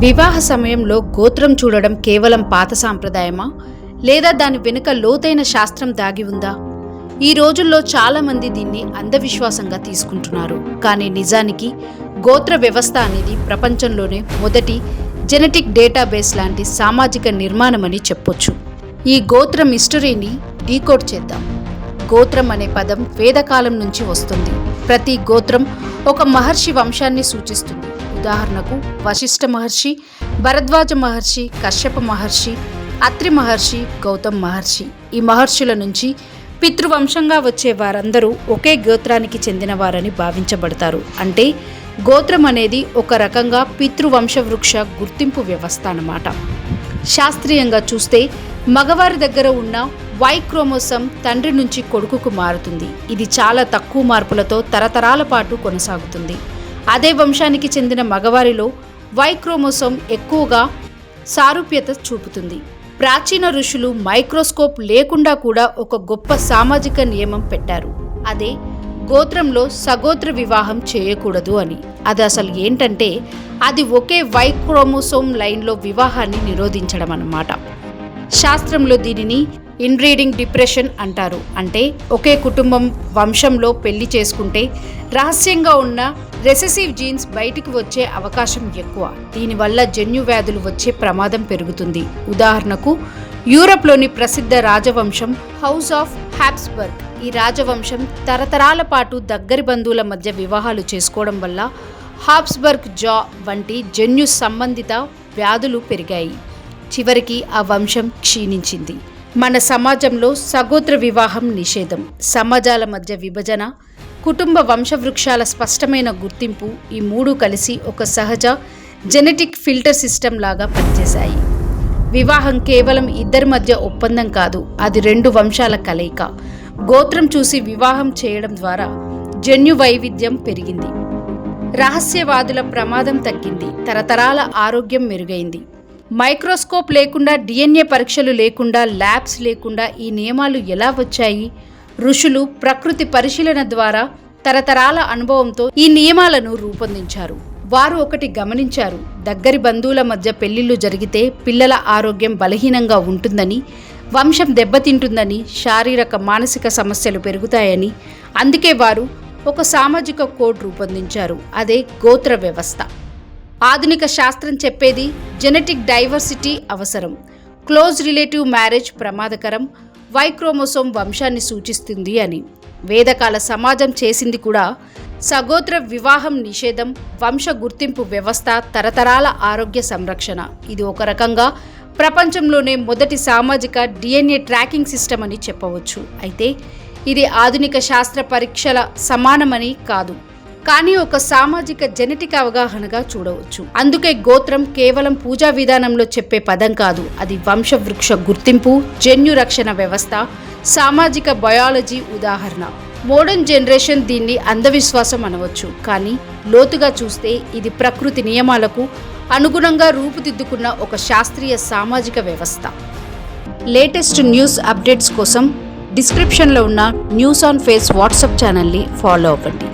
వివాహ సమయంలో గోత్రం చూడడం కేవలం పాత సాంప్రదాయమా, లేదా దాని వెనుక లోతైన శాస్త్రం దాగి ఉందా? ఈ రోజుల్లో చాలామంది దీన్ని అంధవిశ్వాసంగా తీసుకుంటున్నారు. కానీ నిజానికి గోత్ర వ్యవస్థ అనేది ప్రపంచంలోనే మొదటి జెనెటిక్ డేటాబేస్ లాంటి సామాజిక నిర్మాణమని చెప్పొచ్చు. ఈ గోత్ర మిస్టరీని డీకోడ్ చేద్దాం. గోత్రం అనే పదం వేదకాలం నుంచి వస్తుంది. ప్రతి గోత్రం ఒక మహర్షి వంశాన్ని సూచిస్తుంది. ఉదాహరణకు వశిష్ఠ మహర్షి, భరద్వాజ మహర్షి, కశ్యప మహర్షి, అత్రి మహర్షి, గౌతమ్ మహర్షి. ఈ మహర్షుల నుంచి పితృవంశంగా వచ్చే వారందరూ ఒకే గోత్రానికి చెందినవారని భావించబడతారు. అంటే గోత్రం అనేది ఒక రకంగా పితృవంశవృక్ష గుర్తింపు వ్యవస్థ అన్నమాట. శాస్త్రీయంగా చూస్తే మగవారి దగ్గర ఉన్న వై క్రోమోసోమ్ తండ్రి నుంచి కొడుకుకు మారుతుంది. ఇది చాలా తక్కువ మార్పులతో తరతరాల పాటు కొనసాగుతుంది. అదే వంశానికి చెందిన మగవారిలో వై క్రోమోసోమ్ ఎక్కువగా సారూప్యత చూపుతుంది. ప్రాచీన ఋషులు మైక్రోస్కోప్ లేకుండా కూడా ఒక గొప్ప సామాజిక నియమం పెట్టారు. అదే గోత్రంలో సగోత్ర వివాహం చేయకూడదు అని. అది అసలు ఏంటంటే అది ఒకే వై క్రోమోసోమ్ లైన్లో వివాహాన్ని నిరోధించడం అన్నమాట. శాస్త్రంలో దీనిని ఇన్బ్రీడింగ్ డిప్రెషన్ అంటారు. అంటే ఒకే కుటుంబం వంశంలో పెళ్లి చేసుకుంటే రహస్యంగా ఉన్న రెసెసివ్ జీన్స్ బయటికి వచ్చే అవకాశం ఎక్కువ. దీనివల్ల జన్యు వ్యాధులు వచ్చే ప్రమాదం పెరుగుతుంది. ఉదాహరణకు యూరప్లోని ప్రసిద్ధ రాజవంశం హౌస్ ఆఫ్ హ్యాబ్స్బర్గ్. ఈ రాజవంశం తరతరాల పాటు దగ్గరి బంధువుల మధ్య వివాహాలు చేసుకోవడం వల్ల హాబ్స్బర్గ్ జా వంటి జన్యు సంబంధిత వ్యాధులు పెరిగాయి. చివరికి ఆ వంశం క్షీణించింది. మన సమాజంలో సగోత్ర వివాహం నిషేధం, సమాజాల మధ్య విభజన, కుటుంబ వంశవృక్షాల స్పష్టమైన గుర్తింపు, ఈ మూడు కలిసి ఒక సహజ జెనెటిక్ ఫిల్టర్ సిస్టమ్ లాగా పనిచేశాయి. వివాహం కేవలం ఇద్దరి మధ్య ఒప్పందం కాదు, అది రెండు వంశాల కలయిక. గోత్రం చూసి వివాహం చేయడం ద్వారా జన్యు వైవిధ్యం పెరిగింది, రహస్యవాదుల ప్రమాదం తగ్గింది, తరతరాల ఆరోగ్యం మెరుగైంది. మైక్రోస్కోప్ లేకుండా, డిఎన్ఏ పరీక్షలు లేకుండా, ల్యాబ్స్ లేకుండా ఈ నియమాలు ఎలా వచ్చాయి? ఋషులు ప్రకృతి పరిశీలన ద్వారా తరతరాల అనుభవంతో ఈ నియమాలను రూపొందించారు. వారు ఒకటి గమనించారు: దగ్గరి బంధువుల మధ్య పెళ్లిళ్లు జరిగితే పిల్లల ఆరోగ్యం బలహీనంగా ఉంటుందని, వంశం దెబ్బతింటుందని, శారీరక మానసిక సమస్యలు పెరుగుతాయని. అందుకే వారు ఒక సామాజిక కోడ్ రూపొందించారు. అదే గోత్ర వ్యవస్థ. ఆధునిక శాస్త్రం చెప్పేది జెనెటిక్ డైవర్సిటీ అవసరం, క్లోజ్ రిలేటివ్ మ్యారేజ్ ప్రమాదకరం, వై క్రోమోసోమ్ వంశాన్ని సూచిస్తుంది అని. వేదకాల సమాజం చేసింది కూడా సగోత్ర వివాహం నిషేధం, వంశ గుర్తింపు వ్యవస్థ, తరతరాల ఆరోగ్య సంరక్షణ. ఇది ఒక రకంగా ప్రపంచంలోనే మొదటి సామాజిక డిఎన్ఏ ట్రాకింగ్ సిస్టమ్ అని చెప్పవచ్చు. అయితే ఇది ఆధునిక శాస్త్ర పరీక్షల సమానమని కాదు, కానీ ఒక సామాజిక జెనెటిక్ అవగాహనగా చూడవచ్చు. అందుకే గోత్రం కేవలం పూజా విధానంలో చెప్పే పదం కాదు, అది వంశవృక్ష గుర్తింపు, జన్యు రక్షణ వ్యవస్థ, సామాజిక బయాలజీ ఉదాహరణ. మోడర్న్ జనరేషన్ దీన్ని అంధవిశ్వాసం అనవచ్చు, కానీ లోతుగా చూస్తే ఇది ప్రకృతి నియమాలకు అనుగుణంగా రూపుదిద్దుకున్న ఒక శాస్త్రీయ సామాజిక వ్యవస్థ. లేటెస్ట్ న్యూస్ అప్డేట్స్ కోసం డిస్క్రిప్షన్లో ఉన్న న్యూస్ ఆన్ ఫేస్ వాట్సాప్ ఛానల్ని ఫాలో అవ్వండి.